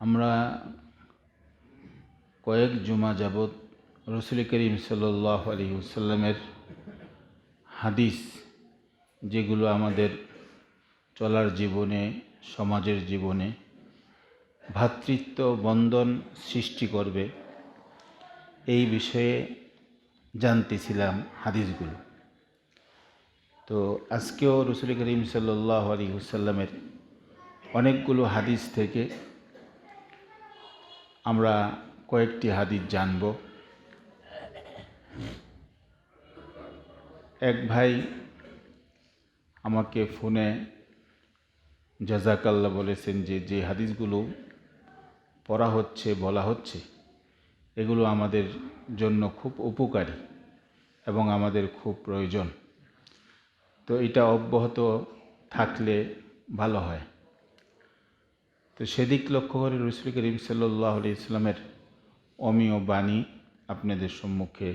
আমরা কয়েক জুমা যাবৎ রসুল করিম সাল্লাল্লাহু আলাইহি ওয়াসাল্লামের হাদিস, যেগুলো আমাদের চলার জীবনে, সমাজের জীবনে ভ্রাতৃত্ব বন্ধন সৃষ্টি করবে, এই বিষয়ে জানতেছিলাম হাদিসগুলো। তো আজকেও রসুল করিম সাল্লাল্লাহু আলাইহি ওয়াসাল্লামের অনেকগুলো হাদিস থেকে আমরা কয়েকটি হাদিস জানব। এক ভাই আমাকে ফোনে জাযাকাল্লাহ বলেছেন যে হাদিসগুলো পড়া হচ্ছে, বলা হচ্ছে, এগুলো আমাদের জন্য খুব উপকারী এবং আমাদের খুব প্রয়োজন। তো এটা অব্যাহত থাকলে ভালো হয়। তো সেদিক লক্ষ্য করে রসুল করিম সাল্লাল্লাহু আলাইহি ওয়াসাল্লামের অমীয় বাণী আপনাদের সম্মুখে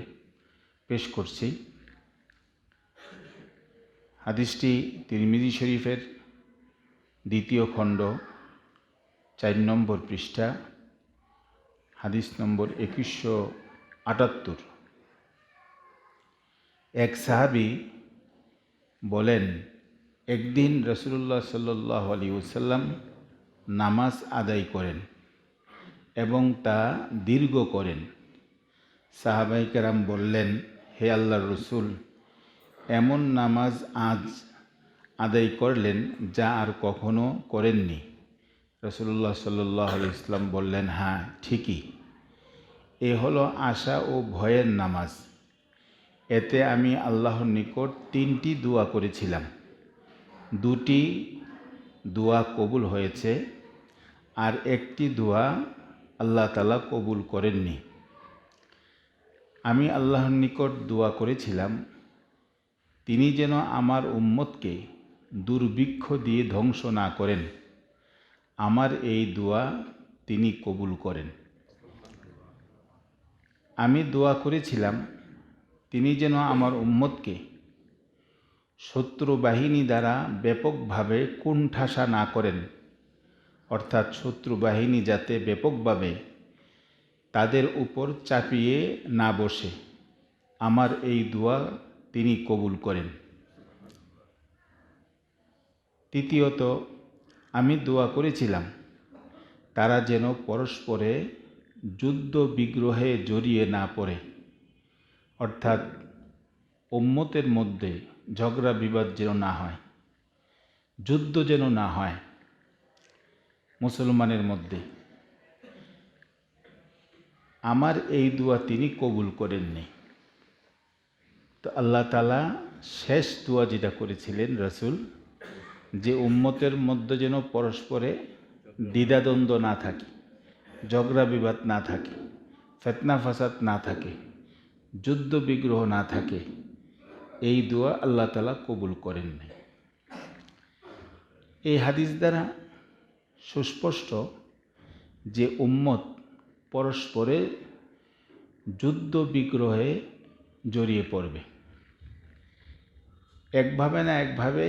পেশ করছি। হাদিসটি তিরমিজি শরীফের 2য় খণ্ড 4 নম্বর পৃষ্ঠা, হাদিস নম্বর 2178। এক সাহাবী বলেন, একদিন রাসূলুল্লাহ সাল্লাল্লাহু আলাইহি ওয়াসাল্লাম নামাজ আদায় করেন এবং তা দীর্ঘ করেন। সাহাবায়ে কেরাম বললেন, হে আল্লাহর রসূল, এমন নামাজ আজ আদায় করলেন যা আর কখনো করেননি। রাসূলুল্লাহ সাল্লাল্লাহু আলাইহি ওয়াসাল্লাম বললেন, হ্যাঁ, ঠিকই, এ হলো আশা ও ভয়ের নামাজ। এতে আমি আল্লাহর নিকট 3টি দোয়া করেছিলাম, 2টি দোয়া কবুল হয়েছে আর একটি দোয়া আল্লাহ তাআলা কবুল করেননি। আমি আল্লাহর নিকট দোয়া করেছিলাম তিনি যেন আমার উম্মতকে দুর্ভিক্ষ দিয়ে ধ্বংস না করেন। আমার এই দোয়া তিনি কবুল করেন। আমি দোয়া করেছিলাম তিনি যেন আমার উম্মতকে শত্রু বাহিনী দ্বারা ব্যাপকভাবে কুণ্ঠাসা না করেন, অর্থাৎ শত্রু বাহিনী যাতে ব্যাপকভাবে তাদের উপর চাপিয়ে না বসে। আমার এই দোয়া তিনি কবুল করেন। তৃতীয়ত, আমি দোয়া করেছিলাম তারা যেন পরস্পরে যুদ্ধ বিগ্রহে জড়িয়ে না পড়ে, অর্থাৎ উম্মতের মধ্যে ঝগড়া বিবাদ যেন না হয়, যুদ্ধ যেন না হয় মুসলমানের মধ্যে। আমার এই দোয়া তিনি কবুল করেননি। তো আল্লাহ তাআলা শেষ দোয়া যেটা করেছিলেন রাসূল, যে উম্মতের মধ্যে যেন পরস্পরে দ্বিধাদ্বন্দ্ব না থাকে, ঝগড়া বিবাদ না থাকে, ফিতনা ফাসাদ না থাকে, যুদ্ধ বিগ্রহ না থাকে, এই দোয়া আল্লাহ তাআলা কবুল করেননি। এই হাদিস দ্বারা সুস্পষ্ট যে উম্মত পরস্পরে যুদ্ধ বিগ্রহে জড়িয়ে পড়বে, একভাবে না একভাবে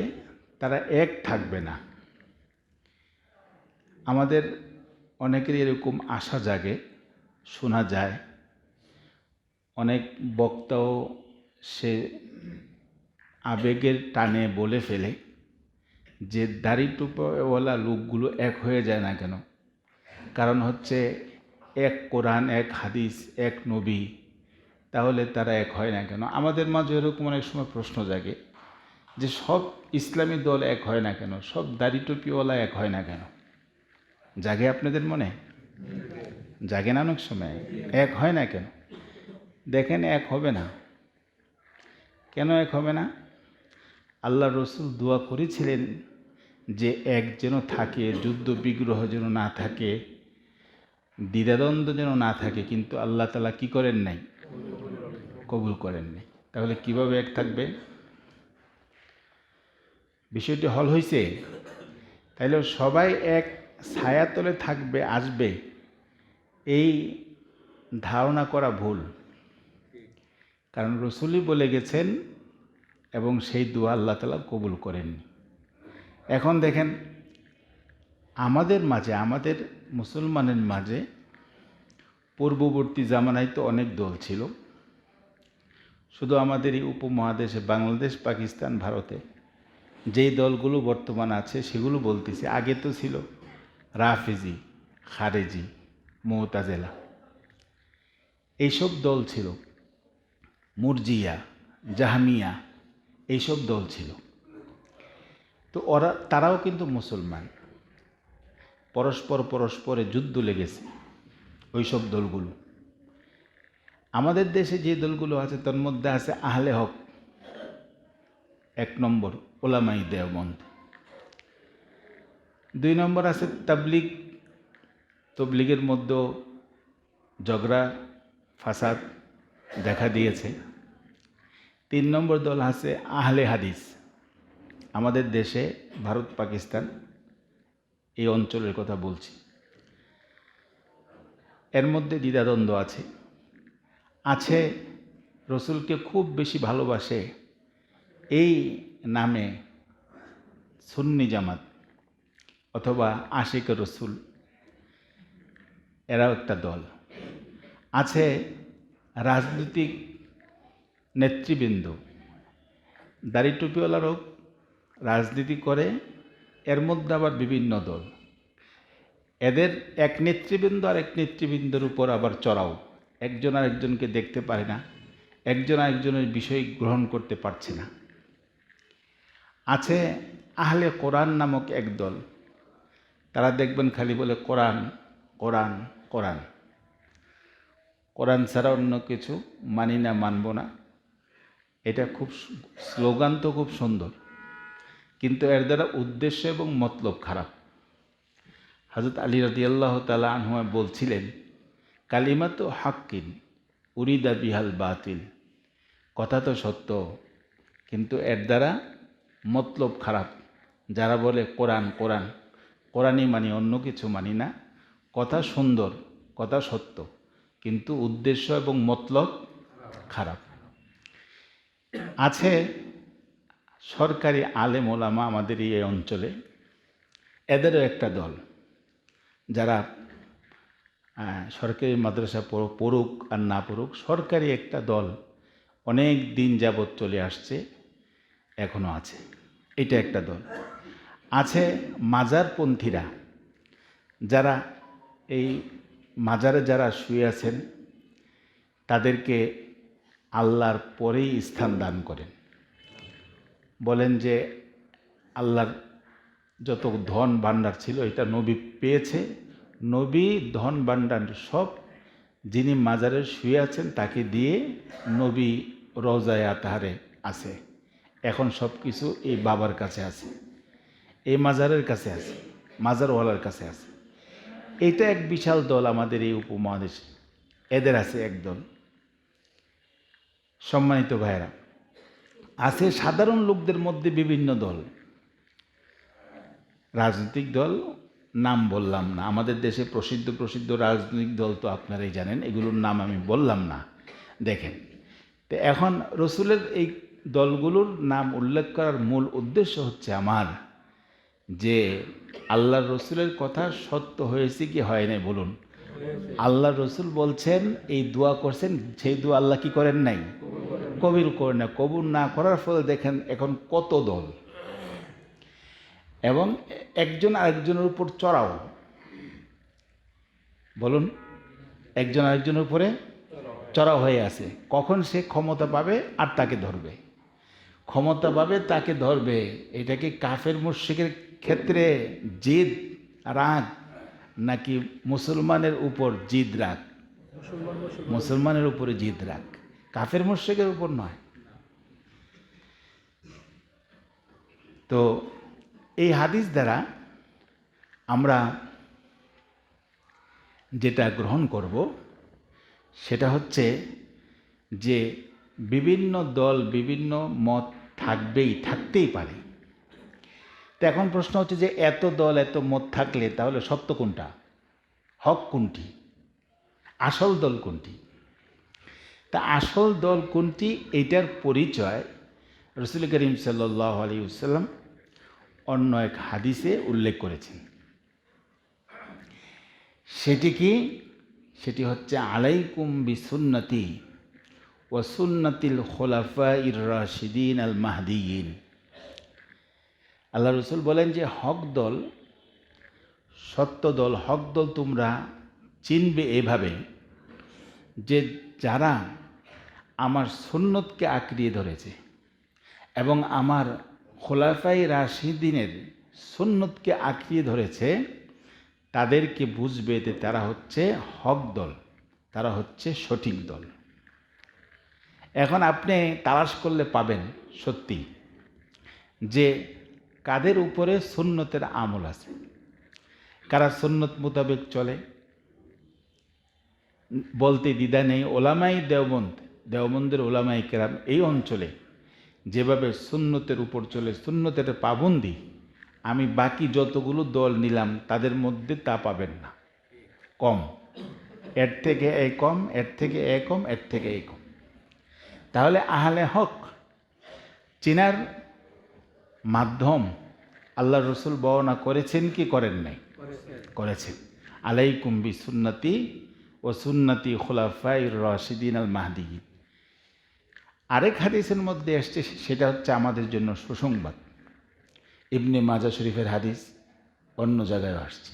তারা এক থাকবে না। আমাদের অনেকেরই এরকম আশা জাগে, শোনা যায়, অনেক বক্তাও সে আবেগের টানে বলে ফেলে যে দাড়ি টুপিওয়ালা লোকগুলো এক হয়ে যায় না কেন? কারণ হচ্ছে এক কোরআন, এক হাদিস, এক নবী, তাহলে তারা এক হয় না কেন? আমাদের মাঝে এরকম অনেক সময় প্রশ্ন জাগে যে সব ইসলামী দল এক হয় না কেন, সব দাড়ি টুপিওয়ালা এক হয় না কেন? জাগে আপনাদের মনে? জাগে না অনেক সময়? এক হয় না কেন? দেখেন, এক হবে না কেন? এক হবে না, আল্লাহ রসুল দোয়া করেছিলেন যে এক যেন থাকে, যুদ্ধ বিগ্রহ যেন না থাকে, দ্বিধাদ্বন্দ্ব যেন না থাকে, কিন্তু আল্লাহ তাআলা কি করেন নাই? কবুল করেন নাই। তাহলে কিভাবে এক থাকবে? বিষয়টি হল হয়েছে? তাইলে সবাই এক ছায়াতলে থাকবে, আসবে, এই ধারণা করা ভুল। কারণ রসুলই বলে গেছেন এবং সেই দোয়া আল্লাহ তাআলা কবুল করেননি। এখন দেখেন, আমাদের মাঝে, আমাদের মুসলমানের মাঝে পূর্ববর্তী জামানায় তো অনেক দল ছিল। শুধু আমাদের এই উপমহাদেশে বাংলাদেশ, পাকিস্তান, ভারতে যেই দলগুলো বর্তমান আছে সেগুলো বলতেছি। আগে তো ছিল রাফিজি, খারেজি, মুতাজিলা, এইসব দল ছিল, মুরজিয়া, জাহমিয়া, এইসব দল ছিল। তো তারাও কিন্তু মুসলমান, পরস্পরে যুদ্ধ লেগেছে ওইসব দলগুলো। আমাদের দেশে যে দলগুলো আছে তার মধ্যে আছে আহলে হক, 1 নম্বর ওলামাই দেওবন্দ। 2 নম্বর আছে তাবলিগ, তবলিগের মধ্যেও ঝগড়া ফাসাদ দেখা দিয়েছে। 3 নম্বর দল আছে আহলে হাদিস। আমাদের দেশে ভারত, পাকিস্তান এই অঞ্চলের কথা বলছি। এর মধ্যে দ্বিধাদ্বন্দ্ব আছে রসুলকে খুব বেশি ভালোবাসে এই নামে সুন্নি জামাত অথবা আশিকে রসুল, এরাও একটা দল আছে। রাজনৈতিক নেতৃবৃন্দ, দাড়ি টুপিওয়ালারও রাজনীতি করে, এর মধ্যে আবার বিভিন্ন দল। এদের এক নেতৃবৃন্দ আর এক নেতৃবৃন্দের উপর আবার চড়াও, একজন আরেকজনকে দেখতে পারে না, একজন আরেকজনের বিষয় গ্রহণ করতে পারছে না। আছে আহলে কোরআন নামক এক দল, তারা দেখবেন খালি বলে কোরআন কোরআন কোরআন, কোরআন ছাড়া অন্য কিছু মানি না, মানব না। এটা খুব স্লোগান তো খুব সুন্দর, কিন্তু এর দ্বারা উদ্দেশ্য এবং মতলব খারাপ। হযরত আলী রাদিয়াল্লাহু তাআলা আনহু বলছিলেন, কালিমাতু হাক্কিন উরিদা বিহাল বাতিল, কথা তো সত্য কিন্তু এর দ্বারা মতলব খারাপ। যারা বলে কোরআন কোরআন, কোরআনই মানি, অন্য কিছু মানি না, কথা সুন্দর, কথা সত্য, কিন্তু উদ্দেশ্য এবং মতলব খারাপ। আছে সরকারি আলেম ওলামা আমাদের এই অঞ্চলে, এদেরও একটা দল, যারা সরকারি মাদ্রাসা পড়ুক আর না পড়ুক, সরকারি একটা দল অনেক দিন যাবৎ চলে আসছে, এখনও আছে। এটা একটা দল আছে। মাজারপন্থীরা, যারা এই মাজারে যারা শুয়ে আছেন তাদেরকে আল্লাহর পরেই স্থান দান করেন। বলেন যে আল্লাহর যত ধন ভাণ্ডার ছিল এটা নবী পেয়েছে, নবী ধন ভাণ্ডার সব যিনি মাজারে শুয়ে আছেন তাকে দিয়ে নবী রওজায়ে আতহারে আছে। এখন সব কিছু এই বাবার কাছে আছে, এই মাজারের কাছে আছে, মাজারওয়ালার কাছে আছে। এটা এক বিশাল দল আমাদের এই উপমহাদেশে, এদের আছে এক দল। সম্মানিত ভাইয়েরা, আছে সাধারণ লোকদের মধ্যে বিভিন্ন দল, রাজনৈতিক দল, নাম বললাম না। আমাদের দেশে প্রসিদ্ধ রাজনৈতিক দল তো আপনারাই জানেন, এগুলোর নাম আমি বললাম না। দেখেন তো এখন রসুলের এই দলগুলোর নাম উল্লেখ করার মূল উদ্দেশ্য হচ্ছে আমার, যে আল্লাহর রসুলের কথা সত্য হয়েছে কি হয় নাই বলুন। আল্লাহর রসুল বলছেন, এই দোয়া করছেন, সেই দোয়া আল্লাহ কি করেন নাই? কবুল করেন না। কবুল না করার ফলে দেখেন এখন কত দল, এবং একজন আরেকজনের উপর চড়াও। বলুন, একজন আরেকজনের উপরে চড়াও হয়ে আছে। কখন সে ক্ষমতা পাবে আর তাকে ধরবে, ক্ষমতা পাবে তাকে ধরবে। এটা কি কাফের মুশরিকের ক্ষেত্রে জিদ রাগ, নাকি মুসলমানের উপর জিদ রাগ? মুসলমানের উপরে জিদ রাগ, কাফের মুশরিকের উপর নয়। তো এই হাদিস দ্বারা আমরা যেটা গ্রহণ করব সেটা হচ্ছে যে বিভিন্ন দল, বিভিন্ন মত থাকতেই পারে। তো এখন প্রশ্ন হচ্ছে যে এত দল, এত মত থাকলে তাহলে সত্য কোনটা, হক কোনটি, আসল দল কোনটি? তা আসল দল কোনটি, এইটার পরিচয় রাসূল করিম সাল্লাল্লাহু আলাইহি ওয়াসাল্লাম অন্য এক হাদিসে উল্লেখ করেছেন। সেটি কি? সেটি হচ্ছে আলাইকুম বিসুন্নতি ওয়া সুন্নাতিল খুলাফাইর রাশিদিন আল মাহদিয়িন। আল্লাহ রসুল বলেন যে হক দল, সত্য দল, হক দল তোমরা চিনবে এভাবে যে যারা আমার সুন্নতকে আঁকড়িয়ে ধরেছে এবং আমার খোলাফাই রাশিদিনের সুন্নতকে আঁকড়িয়ে ধরেছে, তাদেরকে বুঝবে যে তারা হচ্ছে হক দল, তারা হচ্ছে সঠিক দল। এখন আপনি তালাশ করলে পাবেন সত্যি যে কাদের উপরে সুন্নতের আমল আছে, কারা সুন্নত মোতাবেক চলে। বলতে দ্বিধা নেই, ওলামাই দেওবন্দের ওলামাই কেরাম এই অঞ্চলে যেভাবে সুন্নতের উপর চলে, সুন্নতের পাবন্দি, আমি বাকি যতগুলো দল নিলাম তাদের মধ্যে তা পাবেন না। কম, এর থেকে এই কম, এর থেকে এ কম, এর থেকে এই কম। তাহলে আহলে হক চেনার মাধ্যম আল্লাহ রসুল বর্ণনা করেছেন কি করেন নাই? করেছেন। আলাইকুম বিসুন্নতি ও সুন্নতি খুলাফাইর রাশিদিন আল মাহদিয়িন। আরেক হাদিসের মধ্যে এসছে, সেটা হচ্ছে আমাদের জন্য সুসংবাদ। ইবনে মাজাহ শরীফের হাদিস, অন্য জায়গায় আসছে।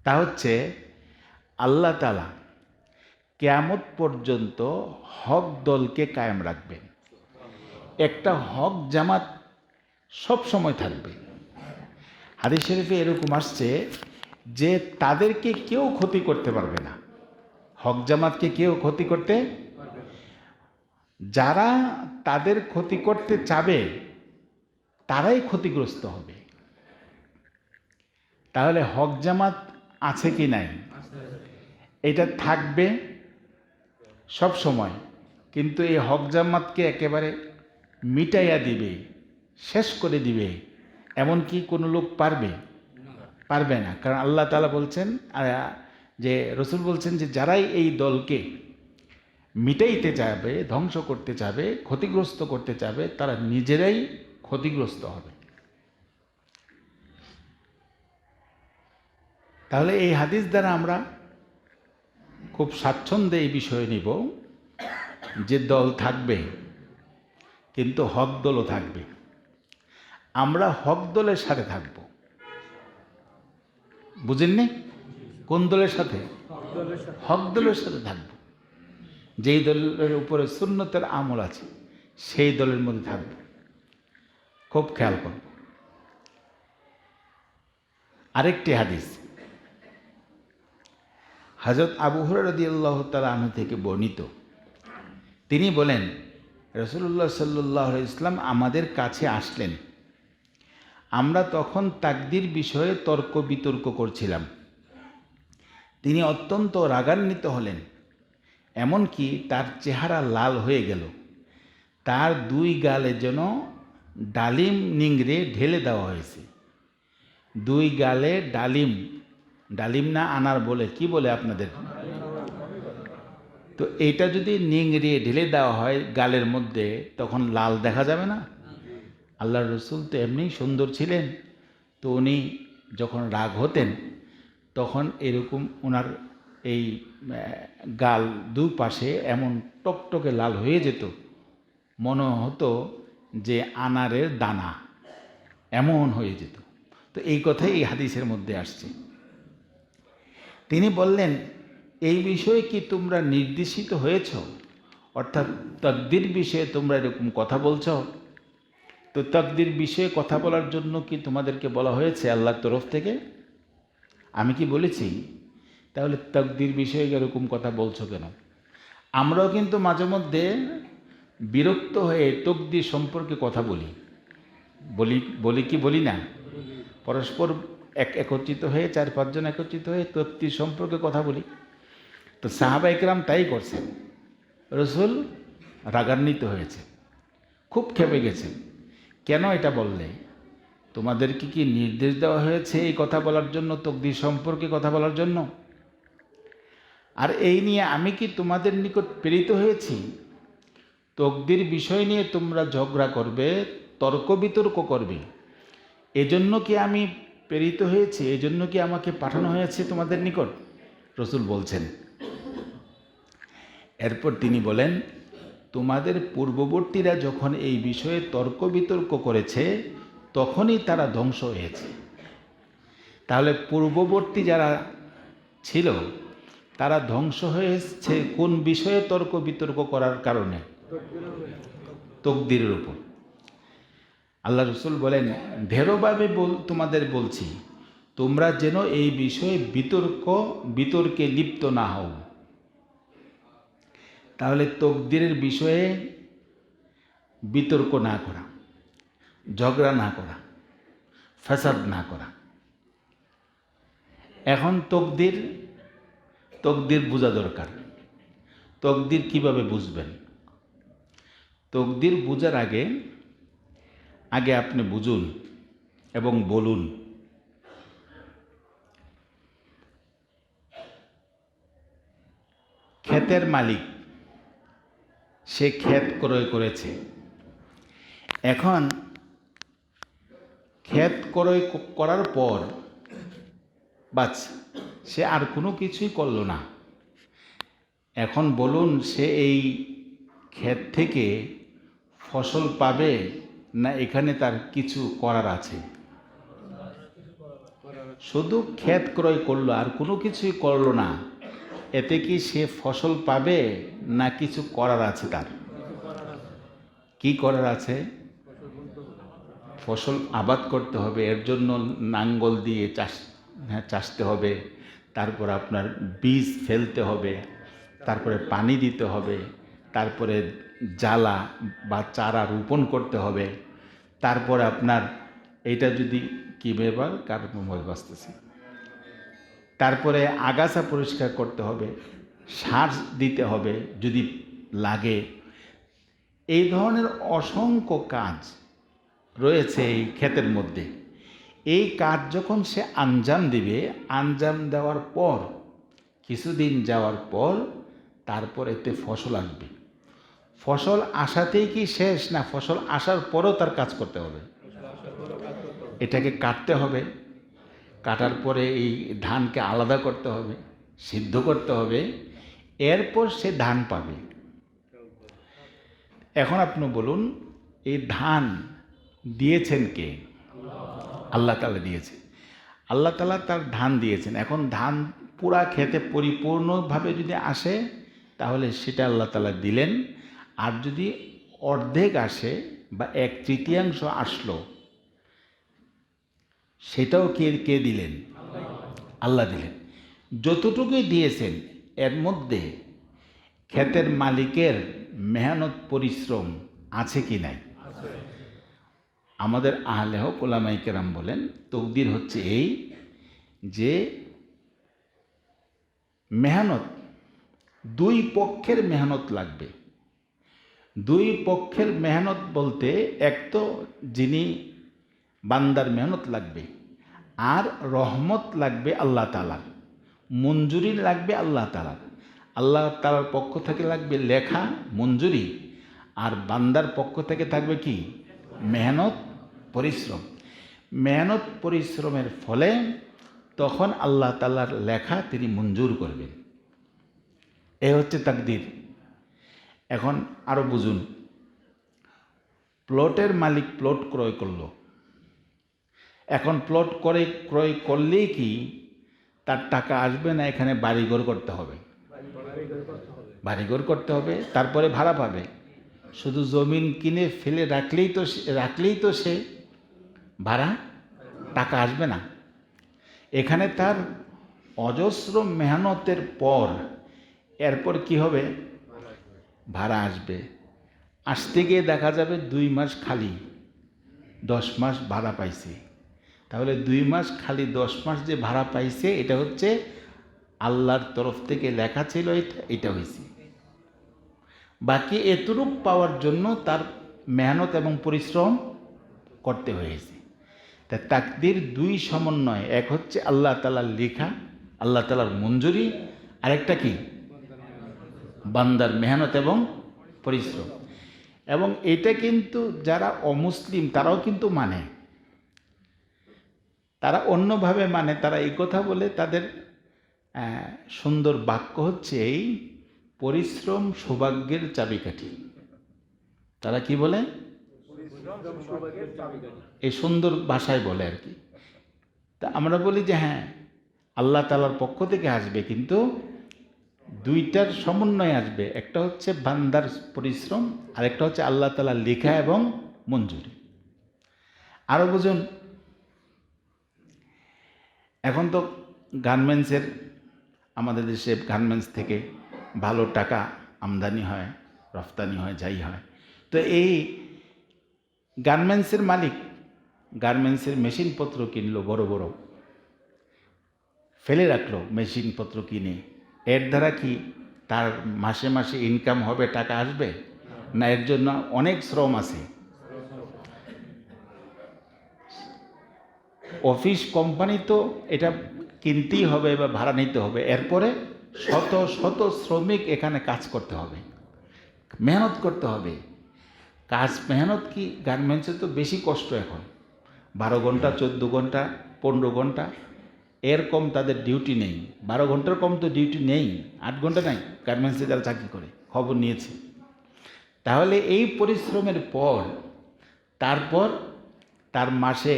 তা হচ্ছে আল্লাহ তাআলা কিয়ামত পর্যন্ত হক দলকে কায়েম রাখবেন। একটা হক জামাত সব সময় থাকবে। হাদিস শরীফে এরকম আসছে যে তাদেরকে কেউ ক্ষতি করতে পারবে না, হক জামাতকে কেউ ক্ষতি করতে, যারা তাদের ক্ষতি করতে চাবে তারাই ক্ষতিগ্রস্ত হবে। তাহলে হক জামাত আছে কি নাই? এটা থাকবে সব সময়, কিন্তু এই হক জামাতকে একেবারে মিটাইয়া দিবে, শেষ করে দিবে, এমন কি কোনো লোক পারবে? পারবে না। কারণ আল্লাহ তাআলা বলছেন, যে রসুল বলছেন যে যারাই এই দলকে মিটাইতে চাবে, ধ্বংস করতে চাবে, ক্ষতিগ্রস্ত করতে চাবে, তারা নিজেরাই ক্ষতিগ্রস্ত হবে। তাহলে এই হাদিস দ্বারা আমরা খুব স্বাচ্ছন্দ্যে এই বিষয়ে নিব যে দল থাকবে, কিন্তু হক দলও থাকবে। আমরা হক দলের সাথে থাকব। বুঝেননি? কোন দলের সাথে? হক দলের সাথে থাকব। যেই দলের উপরে সুন্নতের আমল আছে সেই দলের মধ্যে থাকব। খুব খেয়াল করব। আরেকটি হাদিস হযরত আবু হুরায়রা রাদিয়াল্লাহু তাআলা আনহু থেকে বর্ণিত। তিনি বলেন, রাসূলুল্লাহ সাল্লাল্লাহু আলাইহি ওয়াসাল্লাম আমাদের কাছে আসলেন। আমরা তখন তাকদীর বিষয়ে তর্ক বিতর্ক করছিলাম। তিনি অত্যন্ত রাগান্বিত হলেন, এমনকি তার চেহারা লাল হয়ে গেল। তার দুই গালে যেন ডালিম নিংড়ে ঢেলে দেওয়া হয়েছে। দুই গালে ডালিম, ডালিম না আনার বলে, কি বলে আপনাদের? তো এটা যদি নিংড়ে ঢেলে দেওয়া হয় গালের মধ্যে, তখন লাল দেখা যাবে না? আল্লাহর রসুল তো এমনিই সুন্দর ছিলেন, তো উনি যখন রাগ হতেন তখন এরকম ওনার এই গাল দুই পাশে এমন টকটকে লাল হয়ে যেত, মনে হতো যে আনারের দানা, এমন হয়ে যেত। তো এই কথাই এই হাদিসের মধ্যে আসছে। তিনি বললেন, এই বিষয়ে কি তোমরা নির্দেশিত হয়েছ? অর্থাৎ তাকদীর বিষয়ে তোমরা এরকম কথা বলছ, তো তাকদীর বিষয়ে কথা বলার জন্য কি তোমাদেরকে বলা হয়েছে আল্লাহর তরফ থেকে? আমি কি বলেছি? তাহলে তাকদীর বিষয়ে এরকম কথা বলছো কেন? আমরাও কিন্তু মাঝে মধ্যে বিরক্ত হয়ে তাকদীর সম্পর্কে কথা বলি, বলি কি বলি না? পরস্পর একত্রিত হয়ে, 4-5 জন একত্রিত হয়ে তাকদীর সম্পর্কে কথা বলি। তো সাহাবা ইকরাম তাই করছেন। রসুল রাগান্বিত হয়েছে, খুব ক্ষেপে গেছেন। কেন এটা বললে? তোমাদেরকে কি নির্দেশ দেওয়া হয়েছে এই কথা বলার জন্য, তাকদীর সম্পর্কে কথা বলার জন্য? আর এই নিয়ে আমি কি তোমাদের নিকট প্রেরিত হয়েছি? তাকদীর বিষয় নিয়ে তোমরা ঝগড়া করবে, তর্ক বিতর্ক করবে, এজন্য কি আমি প্রেরিত হয়েছি? এজন্য কি আমাকে পাঠানো হয়েছে তোমাদের নিকট? রসুল বলছেন। এরপর তিনি বলেন, তোমাদের পূর্ববর্তীরা যখন এই বিষয়ে তর্ক বিতর্ক করেছে তখনই তারা ধ্বংস হয়েছে। তাহলে পূর্ববর্তী যারা ছিল তারা ধ্বংস হয়েছে কোন বিষয়ে তর্ক বিতর্ক করার কারণে? তকদিরের উপর। আল্লাহ রসুল বলেন, দৃঢ়ভাবে তোমাদের বলছি, তোমরা যেন এই বিষয়ে বিতর্কে লিপ্ত না হও। তাহলে তকদিরের বিষয়ে বিতর্ক না করা, ঝগড়া না করা, ফাসাদ না করা। এখন তকদির বোঝা দরকার। তকদির কিভাবে বুঝবেন? তকদির বোঝার আগে আপনি বুঝুন এবং বলুন। ক্ষেতের মালিক, সে ক্ষেত ক্রয় করেছে। এখন ক্ষেত ক্রয় করার পর বাস সে আর কোনো কিছুই করলো না। এখন বলুন, সে এই ক্ষেত থেকে ফসল পাবে না এখানে তার কিছু করার আছে? শুধু ক্ষেত ক্রয় করলো আর কোনো কিছুই করলো না, এতে কি সে ফসল পাবে না কিছু করার আছে? তার কি করার আছে? ফসল আবাদ করতে হবে, এর জন্য নাঙ্গল দিয়ে চাষতে হবে, তারপর আপনার বীজ ফেলতে হবে, তারপরে পানি দিতে হবে, তারপরে জ্বালা বা চারা রোপণ করতে হবে, তারপরে আপনার এইটা যদি কি ব্যাপার কার মোবাইল বাজতেছে, তারপরে আগাছা পরিষ্কার করতে হবে, সার দিতে হবে যদি লাগে। এই ধরনের অসংখ্য কাজ রয়েছে এই ক্ষেতের মধ্যে। এই কাজ যখন সে আঞ্জাম দিবে, আঞ্জাম দেওয়ার পর কিছুদিন যাওয়ার পর তারপর এতে ফসল আসবে। ফসল আসাতেই কি শেষ, না ফসল আসার পরেও তার কাজ করতে হবে? এটাকে কাটতে হবে, কাটার পরে এই ধানকে আলাদা করতে হবে, সিদ্ধ করতে হবে, এরপর সে ধান পাবে। এখন আপনি বলুন, এই ধান দিয়েছেন কে? আল্লাহ তাআলা দিয়েছে। আল্লাহ তাআলা তার ধান দিয়েছেন। এখন ধান পুরা খেতে পরিপূর্ণভাবে যদি আসে তাহলে সেটা আল্লাহ তাআলা দিলেন। আর যদি অর্ধেক আসে বা 1/3 আসলো, সেটাও কে দিলেন? আল্লাহ দিলেন। যতটুকুই দিয়েছেন এর মধ্যে ক্ষেতের মালিকের মেহনত পরিশ্রম আছে কি নাই? আমাদের আহলে হক উলামায়ে কেরাম বলেন, তকদির হচ্ছে এই যে মেহনত, দুই পক্ষের মেহনত লাগবে। দুই পক্ষের মেহনত বলতে এক তো যিনি বান্দার মেহনত লাগবে, আর রহমত লাগবে আল্লাহ তাআলার, মঞ্জুরি লাগবে আল্লাহ তাআলার। আল্লাহ তাআলার পক্ষ থেকে লাগবে লেখা মঞ্জুরি, আর বান্দার পক্ষ থেকে থাকবে কি? মেহনত পরিশ্রম। মেহনত পরিশ্রমের ফলে তখন আল্লাহ তাআলার লেখা তিনি মঞ্জুর করবেন। এ হচ্ছে তাকদীর। এখন আরো বুঝুন, প্লটের মালিক প্লট ক্রয় করলো। এখন প্লট ক্রয় করলেই কি তার টাকা আসবে, না এখানে বাড়িঘর করতে হবে? বাড়িঘর করতে হবে, তারপরে ভাড়া পাবে। শুধু জমিন কিনে ফেলে রাখলেই তো সে ভাড়া, টাকা আসবে না। এখানে তার অজস্র মেহনতের পর এরপর কি হবে? ভাড়া আসবে। আসতে গিয়ে দেখা যাবে 2 মাস খালি, 10 মাস ভাড়া পাইছে। তাহলে 2 মাস খালি, 10 মাস যে ভাড়া পাইছে, এটা হচ্ছে আল্লাহর তরফ থেকে লেখা ছিল, এটা হয়েছে। বাকি এতটুকু পাওয়ার জন্য তার মেহনত এবং পরিশ্রম করতে হয়েছে। তা তাকদীর দুই সমন্বয়, এক হচ্ছে আল্লাহ তাআলার লেখা, আল্লাহ তাআলার মঞ্জুরি, আরেকটা কি? বান্দার মেহনত এবং পরিশ্রম। এবং এটা কিন্তু যারা অমুসলিম তারাও কিন্তু মানে, তারা অন্যভাবে মানে। তারা এই কথা বলে তাদের সুন্দর বাক্য হচ্ছে এই পরিশ্রম সৌভাগ্যের চাবিকাঠি। তারা কি বলে? এই সুন্দর ভাষায় বলে আর কি। তা আমরা বলি যে হ্যাঁ, আল্লাহ তাআলার পক্ষ থেকে আসবে, কিন্তু দুইটার সমন্বয় আসবে। একটা হচ্ছে বান্দার পরিশ্রম, আর একটা হচ্ছে আল্লাহ তাআলার লেখা এবং মঞ্জুরি। আরও বুঝুন, এখন তো গার্মেন্টসের, আমাদের দেশে গার্মেন্টস থেকে ভালো টাকা আমদানি হয়, রফতানি হয়, যাই হয়। তো এই গার্মেন্টসের মালিক গার্মেন্টসের মেশিনপত্র কিনলো, বড় বড় ফেলে রাখলো মেশিনপত্র কিনে। এর দ্বারা কি তার মাসে মাসে ইনকাম হবে, টাকা আসবে? না, এর জন্য অনেক শ্রম আছে। অফিস কোম্পানি তো এটা কিনতেই হবে বা ভাড়া নিতে হবে, এরপরে শত শত শ্রমিক এখানে কাজ করতে হবে, মেহনত করতে হবে। মেহনত কি গার্মেন্টসে তো বেশি কষ্ট এখন। 12 ঘন্টা, 14 ঘন্টা, 15 ঘন্টা, এর কম তাদের ডিউটি নেই। 12 ঘন্টার কম তো ডিউটি নেই, 8 ঘন্টা নাই গার্মেন্টসে যারা চাকরি করে, খবর নিয়েছে। তাহলে এই পরিশ্রমের পর তারপর তার মাসে,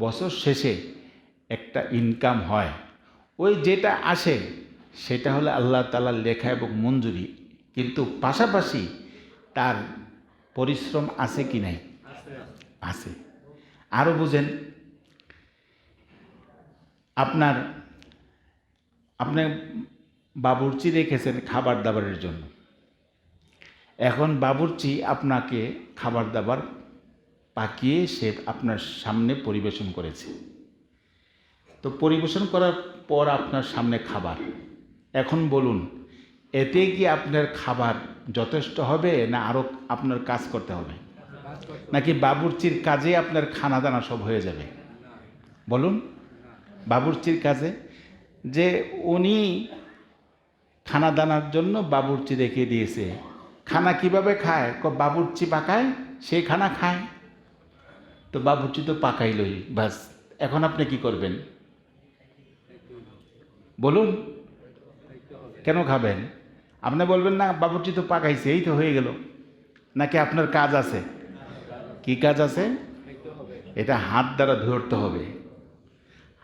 বছর শেষে একটা ইনকাম হয়। ওই যেটা আসে সেটা হলো আল্লাহ তাআলার লেখা এবং মঞ্জুরি, কিন্তু পাশাপাশি তার পরিশ্রম আছে কি নাই? আছে। আরও বুঝেন, আপনি বাবুর্চি রেখেছেন খাবার দাবারের জন্য। এখন বাবুর্চি আপনাকে খাবার দাবার পাকিয়ে সে আপনার সামনে পরিবেশন করেছে। তো পরিবেশন করার পর আপনার সামনে খাবার। এখন বলুন, এতে কি আপনার খাবার যথেষ্ট হবে, না আরও আপনার কাজ করতে হবে? নাকি বাবুর্চির কাজে আপনার খানা দানা সব হয়ে যাবে? বলুন, বাবুর্চির কাজে যে উনি খানা দানার জন্য বাবুর্চি রেখে দিয়েছে। খানা কিভাবে খায়? বাবুর্চি পাকায়, সেই খানা খায়। তো বাবুর্চি তো পাকাইলই, বাস। এখন আপনি কি করবেন বলুন? কেন খাবেন? আপনি বলবেন না বাবুর্চি তো পাকাইছে, এই তো হয়ে গেল। নাকি আপনার কাজ আছে? কি কাজ আছে? এটা হাত দ্বারা ধরতে হবে,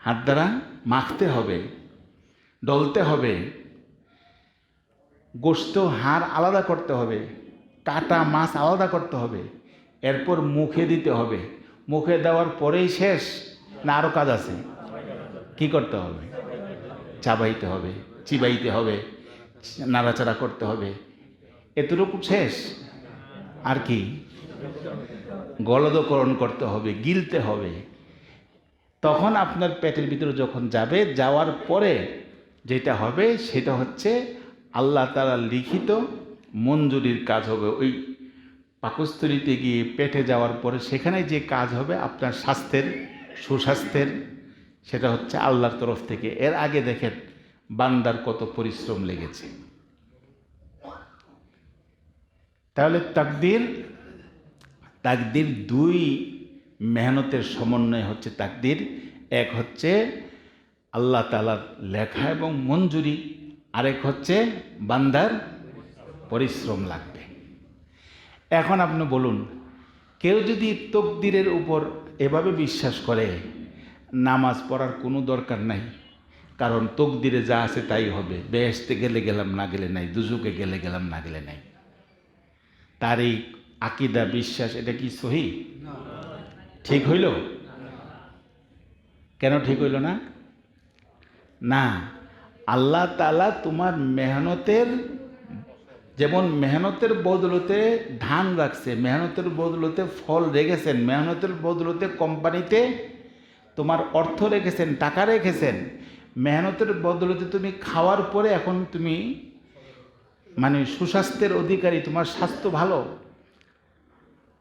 হাত দ্বারা মাখতে হবে, ডলতে হবে, গোশত হাড় আলাদা করতে হবে, কাটা মাছ আলাদা করতে হবে, এরপর মুখে দিতে হবে। মুখে দেওয়ার পরেই শেষ, না আরও কাজ আছে? কি করতে হবে? চাবাইতে হবে, চিবাইতে হবে, নাড়াচাড়া করতে হবে, এতটুকু শেষ? আর কি? গলদকরণ করতে হবে, গিলতে হবে। তখন আপনার পেটের ভিতরে যখন যাবে, যাওয়ার পরে যেটা হবে সেটা হচ্ছে আল্লাহ তাআলার লিখিত মঞ্জুরির কাজ হবে। ওই পাকস্থলীতে গিয়ে পেটে যাওয়ার পরে সেখানে যে কাজ হবে আপনার স্বাস্থ্যের, সুস্বাস্থ্যের, সেটা হচ্ছে আল্লাহর তরফ থেকে। এর আগে দেখেন বান্দার কত পরিশ্রম লেগেছে। তাহলে তাকদির দুই মেহনতের সমন্বয় হচ্ছে তাকদির। এক হচ্ছে আল্লাহ তাআলার লেখা এবং মঞ্জুরি, আরেক হচ্ছে বান্দার পরিশ্রম লাগবে। এখন আপনি বলুন, কেউ যদি তকদিরের উপর এভাবে বিশ্বাস করে, নামাজ পড়ার কোনো দরকার নাই, কারণ তকদিরে যা আছে তাই হবে, বেহেশতে গেলে গেলাম, না গেলে নাই, দুজকে গেলে গেলাম, না গেলে নাই, তার এই আকীদা, বিশ্বাস, এটা কি সহি? ঠিক হইল? কেন ঠিক হইল না? না, আল্লাহ তাআলা তোমার মেহনতের, যেমন মেহনতের বদলতে ধান রাখছে, মেহনতের বদলতে ফল রেখেছেন, মেহনতের বদলতে কোম্পানিতে তোমার অর্থ রেখেছেন, টাকা রেখেছেন, মেহনতের বদলতে তুমি খাওয়ার পরে এখন তুমি মানে সুস্বাস্থ্যের অধিকারী, তোমার স্বাস্থ্য ভালো।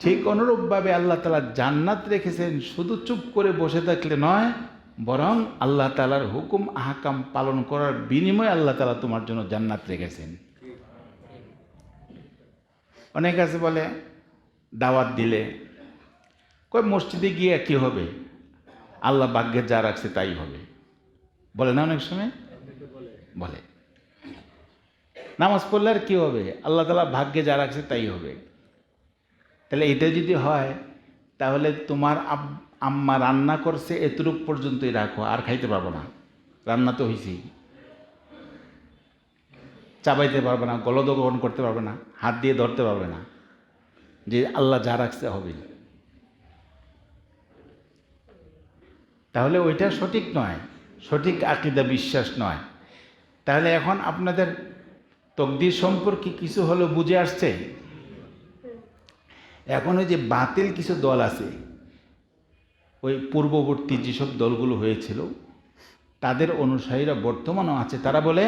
ঠিক অনুরূপভাবে আল্লাহ তাআলা জান্নাত রেখেছেন, শুধু চুপ করে বসে থাকলে নয়, বরং আল্লাহ তাআলার হুকুম আহকাম পালন করার বিনিময়ে আল্লাহ তাআলা তোমার জন্য জান্নাত রেখেছেন। অনেক আছে বলে দাওয়াত দিলে কই মসজিদে গিয়ে কি হবে, আল্লাহ ভাগ্যে যা রাখছে তাই হবে, বলে না অনেক সময়? বলে। নামাজ পড়লে আর কী হবে? আল্লাহ তাআলা ভাগ্যে যা রাখছে তাই হবে। তাহলে এটা যদি হয়, তাহলে তোমার আম্মা রান্না করছে এতটুক পর্যন্তই রাখো, আর খাইতে পারবো না। রান্না তো হয়েছেই, চাবাইতে পারবে না, গলদ গ্রহণ করতে পারবে না, হাত দিয়ে ধরতে পারবে না, যে আল্লাহ যা রাখছে হবে। তাহলে ওইটা সঠিক নয়, সঠিক আকীদা বিশ্বাস নয়। তাহলে এখন আপনাদের তকদির সম্পর্কে কিছু হলেও বুঝে আসছে। এখন ওই যে বাতিল কিছু দল আছে, ওই পূর্ববর্তী যেসব দলগুলো হয়েছিল তাদের অনুসারীরা বর্তমানও আছে। তারা বলে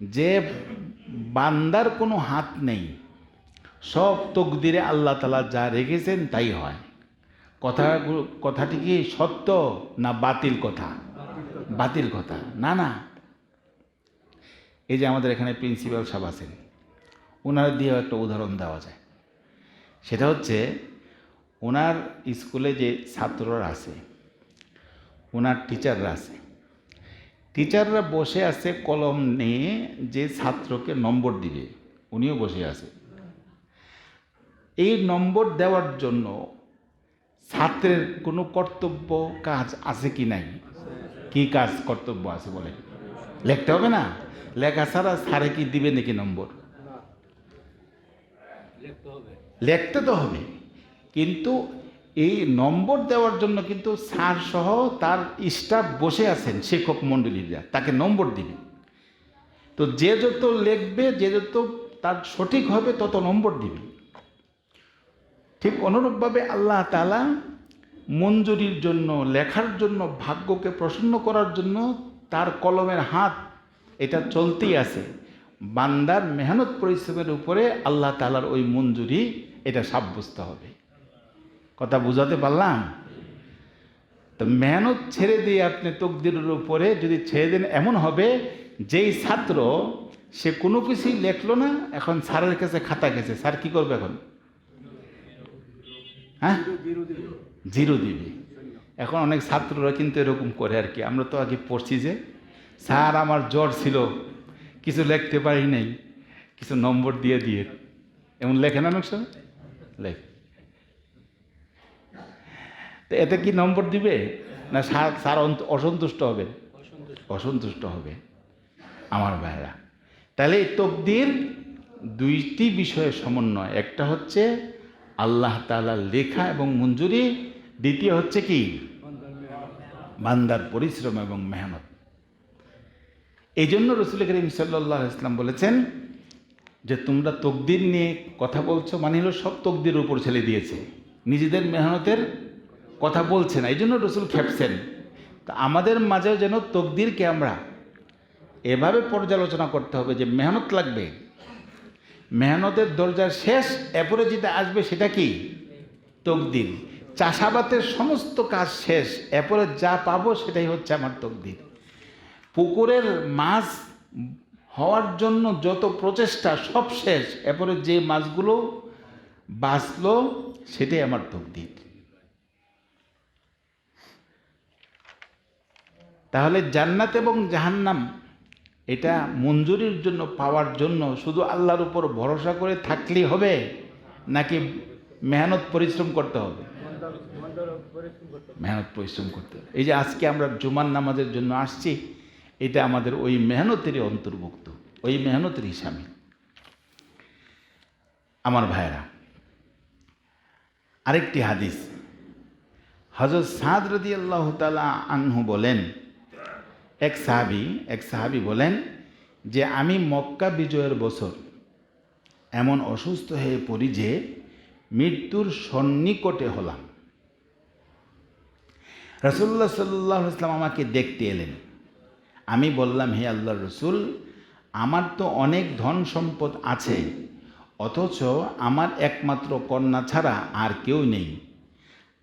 যে বান্দার কোনো হাত নেই, সব তকদিরে আল্লাহ তাআলা যা রেখেছেন তাই হয়। কথাটি কি সত্য না বাতিল কথা? বাতিল কথা না। না, এই যে আমাদের এখানে প্রিন্সিপাল সাহেব আছেন, ওনার দিয়েও একটা উদাহরণ দেওয়া যায়। সেটা হচ্ছে, ওনার স্কুলে যে ছাত্ররা আছে, ওনার টিচাররা আছে, টিচাররা বসে আছে কলম নিয়ে, যে ছাত্রকে নম্বর দিবে উনিও বসে আছে। এই নম্বর দেওয়ার জন্য ছাত্রের কোনো কর্তব্য কাজ আছে কি নাই? কি কাজ কর্তব্য আছে বলে? লিখতে হবে না? লেখা ছাড়া স্যারে কি দিবে নাকি নম্বর? লিখতে তো হবে। কিন্তু এই নম্বর দেওয়ার জন্য কিন্তু স্যার সহ তার স্টাফ বসে আছেন, শিক্ষক মণ্ডলীরা তাকে নম্বর দিবে। তো যে যত লিখবে, যে যত তার সঠিক হবে তত নম্বর দিবে। ঠিক অনুরূপভাবে আল্লাহ তাআলা মঞ্জুরির জন্য, লেখার জন্য, ভাগ্যকে প্রসন্ন করার জন্য তার কলমের হাত এটা চলতেই আছে। বান্দার মেহনত পরিশ্রমের উপরে আল্লাহ তাআলার ওই মঞ্জুরি এটা সাব্যস্ত হবে। কথা বুঝাতে পারলাম? তো মেহনত ছেড়ে দিয়ে আপনি তকদিরের উপরে যদি ছেড়ে দেন, এমন হবে যেই ছাত্র সে কোনো কিছুই লেখলো না, এখন স্যারের কাছে খাতা গেছে, স্যার কি করবে এখন? হ্যাঁ, জিরো দিবে। এখন অনেক ছাত্ররা কিন্তু এরকম করে আর কি। আমরা তো আগে পড়ছি যে স্যার আমার জ্বর ছিল, কিছু লিখতে পারি নাই, কিছু নম্বর দিয়ে দিয়ে, এমন লেখে না অনেক সময় লেখ। তো এতে কি নম্বর দিবে না স্যার অসন্তুষ্ট হবে? অসন্তুষ্ট হবে আমার ভাইরা। তাহলে এই তকদির দুইটি বিষয়ের সমন্বয়। একটা হচ্ছে আল্লাহ তাআলার লেখা এবং মঞ্জুরি, দ্বিতীয় হচ্ছে কি? বান্দার পরিশ্রম এবং মেহনত। এই জন্য রাসূল করিম সাল্লাল্লাহু আলাইহি ওয়াসাল্লাম বলেছেন যে তোমরা তকদির নিয়ে কথা বলছো, মানে হলো সব তকদির উপর ছেড়ে দিয়েছে, নিজেদের মেহনতের কথা বলছে না। এই জন্য রাসূল খেপছেন। তা আমাদের মাঝেও যেন তকদিরকে আমরা এভাবে পর্যালোচনা করতে হবে যে মেহনত লাগবে, মেহনতের দরজার শেষ, এরপরে যেটা আসবে সেটা কি? তকদির। চাষাবাদের সমস্ত কাজ শেষ, এরপরে যা পাবো সেটাই হচ্ছে আমার তকদির। পুকুরের মাছ হওয়ার জন্য যত প্রচেষ্টা সব শেষ, এরপরে যে মাছগুলো বাঁচলো সেটাই আমার তকদির। তাহলে জান্নাত এবং জাহান্নাম এটা মঞ্জুরির জন্য, পাওয়ার জন্য শুধু আল্লাহর উপর ভরসা করে থাকলেই হবে, নাকি মেহনত পরিশ্রম করতে হবে? মেহনত পরিশ্রম করতে হবে। এই যে আজকে আমরা জুমার নামাজের জন্য আসছি, এটা আমাদের ওই মেহনতেরই অন্তর্ভুক্ত, ওই মেহনতেরই শামিল। আমার ভাইরা, আরেকটি হাদিস, হযরত সাদ রাদিয়াল্লাহু তাআলা আনহু বলেন, এক সাহাবী বলেন যে আমি মক্কা বিজয়ের বছর এমন অসুস্থ হয়ে পড়ি যে মৃত্যুর সন্নিকটে হলাম। রাসূলুল্লাহ সাল্লাল্লাহু আলাইহি ওয়াসাল্লাম আমাকে দেখতে এলেন। আমি বললাম, হে আল্লাহর রাসূল, আমার তো অনেক ধন সম্পদ আছে, অথচ আমার একমাত্র কন্যা ছাড়া আর কেউ নেই।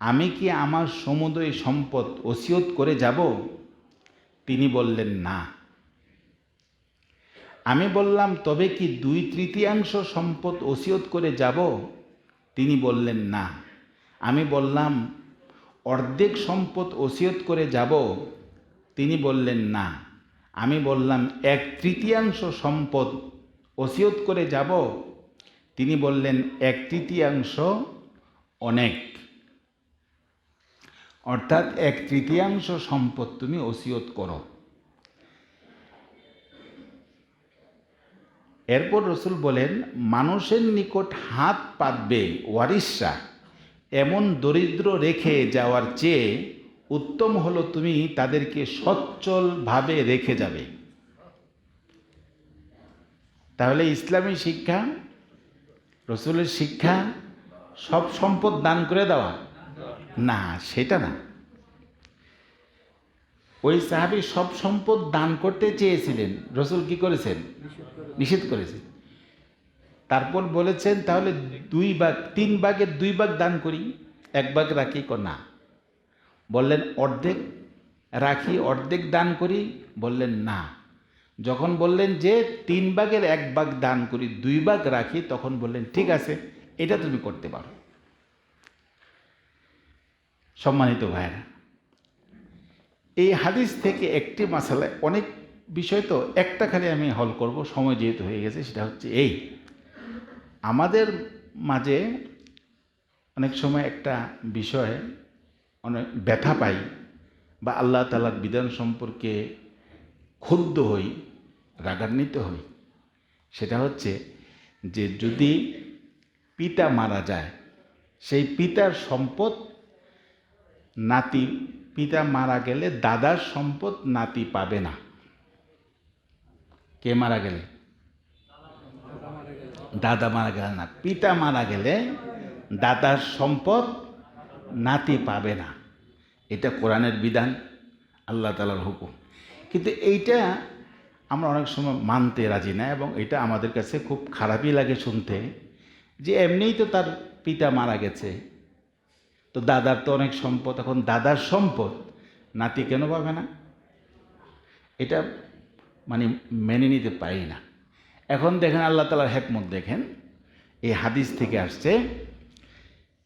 আমি কি আমার সমুদয় সম্পদ ওসিয়ত করে যাব? তিনি বললেন, না। আমি বললাম, তবে কি 2/3 সম্পদ ওসিয়ত করে যাব? তিনি বললেন, না। আমি বললাম, অর্ধেক সম্পদ ওসিয়ত করে যাব? তিনি বললেন, না। আমি বললাম 1/3 সম্পদ ওসিয়ত করে যাব। তিনি বললেন 1/3 অনেক, অর্থাৎ 1/3 সম্পদ তুমি ওসিয়ত করো। এরপর রসুল বলেন, মানুষের নিকট হাত পাতবে ওয়ারিসরা, এমন দরিদ্র রেখে যাওয়ার চেয়ে উত্তম হলো তুমি তাদেরকে সচ্ছলভাবে রেখে যাবে। তাহলে ইসলামী শিক্ষা, রসুলের শিক্ষা সব সম্পদ দান করে দেওয়া না, সেটা না। ওই সাহাবী সব সম্পদ দান করতে চেয়েছিলেন, রসুল কি করেছেন? নিষেধ করেছেন। তারপর বলেছেন তাহলে 3 ভাগের 2 ভাগ দান করি, 1 ভাগ রাখি। না, বললেন অর্ধেক রাখি, অর্ধেক দান করি, বললেন না। যখন বললেন যে 3 ভাগের 1 ভাগ দান করি, 2 ভাগ রাখি, তখন বললেন ঠিক আছে, এটা তুমি করতে পারো। সম্মানিত ভাইরা, এই হাদিস থেকে একটি মাসালা, অনেক বিষয় তো, একটা খালি আমি হল করব, সময় যেহেতু হয়ে গেছে। সেটা হচ্ছে এই, আমাদের মাঝে অনেক সময় একটা বিষয় অনেক ব্যথা পাই বা আল্লাহ তাআলার বিধান সম্পর্কে ক্ষুব্ধ হই, রাগান্বিত হই। সেটা হচ্ছে যে যদি পিতা মারা যায়, সেই পিতার সম্পদ নাতি, পিতা মারা গেলে দাদার সম্পদ নাতি পাবে না। কে মারা গেলে? দাদা মারা গেলে না, পিতা মারা গেলে দাদার সম্পদ নাতি পাবে না। এটা কোরআনের বিধান, আল্লাহ তাআলার হুকুম। কিন্তু এইটা আমরা অনেক সময় মানতে রাজি না, এবং এটা আমাদের কাছে খুব খারাপই লাগে শুনতে, যে এমনিই তো তার পিতা মারা গেছে, তো দাদার তো অনেক সম্পদ, এখন দাদার সম্পদ নাতি কেন পাবে না? এটা মানে মেনে নিতে পারি না। এখন দেখেন আল্লাহ তাআলার হিকমত দেখেন, এই হাদিস থেকে আসছে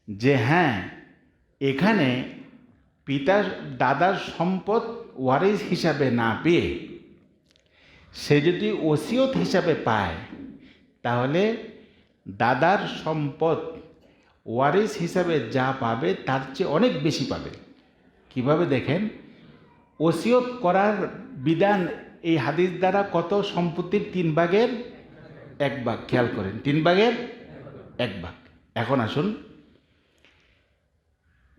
যে হ্যাঁ, এখানে পিতার দাদার সম্পদ ওয়ারিস হিসাবে না পেয়ে সে যদি ওসিয়ত হিসাবে পায়, তাহলে দাদার সম্পদ ওয়ারিস হিসাবে যা পাবে তার চেয়ে অনেক বেশি পাবে। কিভাবে দেখেন, ওসিয়ত করার বিধান এই হাদিস দ্বারা কত? সম্পত্তির 3 ভাগের 1 ভাগ। খেয়াল করেন, 3 ভাগের 1 ভাগ। এখন আসুন,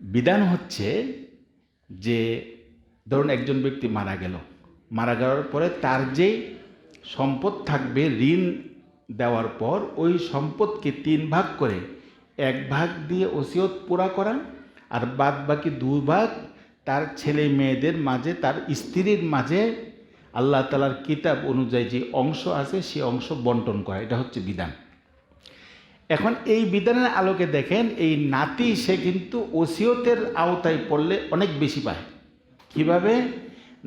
বিধান হচ্ছে যে ধরুন একজন ব্যক্তি মারা গেল, মারা যাওয়ার পরে তার যে সম্পদ থাকবে ঋণ দেওয়ার পর, ওই সম্পদকে 3 ভাগ করে 1 ভাগ দিয়ে ওসিয়ত পুরা করা, আর বাদ বাকি 2 ভাগ তার ছেলে মেয়েদের মাঝে, তার স্ত্রীর মাঝে আল্লাহ তাআলার কিতাব অনুযায়ী যে অংশ আছে সে অংশ বন্টন করা। এটা হচ্ছে বিধান। এখন এই বিধানের আলোকে দেখেন, এই নাতি সে কিন্তু ওসিয়তের আওতায় পড়লে অনেক বেশি পায়। কিভাবে?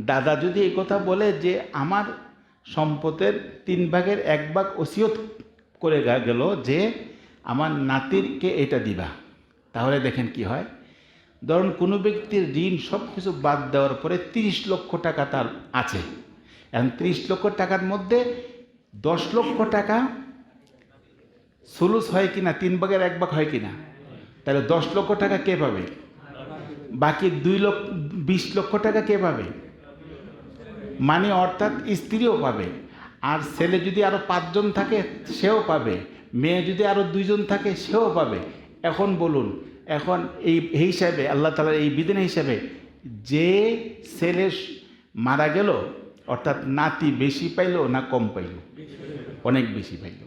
দাদা যদি এই কথা বলে যে আমার সম্পদের 3 ভাগের 1 ভাগ ওসিয়ত করে গেল যে আমার নাতিরকে এটা দিবা, তাহলে দেখেন কি হয়। ধরুন কোনো ব্যক্তির ঋণ সব কিছু বাদ দেওয়ার পরে 30 লক্ষ টাকা তার আছে। এখন 30 লক্ষ টাকার মধ্যে 10 লক্ষ টাকা সুলুস হয় কিনা, 3 ভাগের 1 ভাগ হয় কিনা, তাহলে 10 লক্ষ টাকা কে পাবে? বাকি 20 লক্ষ টাকা কে পাবে? মানে অর্থাৎ স্ত্রীও পাবে, আর ছেলে যদি আরো 5 জন থাকে সেও পাবে, মেয়ে যদি আরো 2 জন থাকে সেও পাবে। এখন বলুন, এখন এই হিসাবে আল্লাহ তাআলার এই বিধান হিসাবে যে ছেলে মারা গেল, অর্থাৎ নাতি বেশি পাইল না কম পাইল? অনেক বেশি পাইল।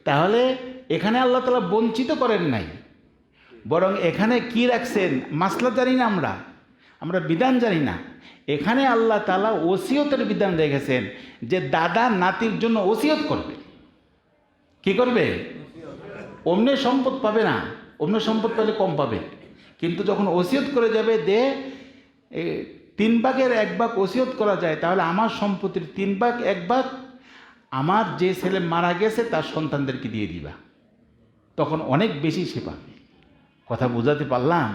তাহলে এখানে আল্লাহ তাআলা বঞ্চিত করেন নাই, বরং এখানে কি রাখছেন? মাসলা জানি না, আমরা বিধান জানি না। এখানে আল্লাহ তাআলা ওসিয়তের বিধান রেখেছেন যে দাদা নাতির জন্য ওসিয়ত করবে। কি করবে? অন্য সম্পদ পাবে না, অন্য সম্পদ পেলে কম পাবে, কিন্তু যখন ওসিয়ত করে যাবে যে 3 ভাগের 1 ভাগ ওসিয়ত করা যায়, তাহলে আমার সম্পত্তির 3 ভাগ 1 ভাগ আমার যে ছেলে মারা গেছে তার সন্তানদেরকে দিয়ে দিবা, তখন অনেক বেশি সে পাবে। কথা বোঝাতে পারলাম?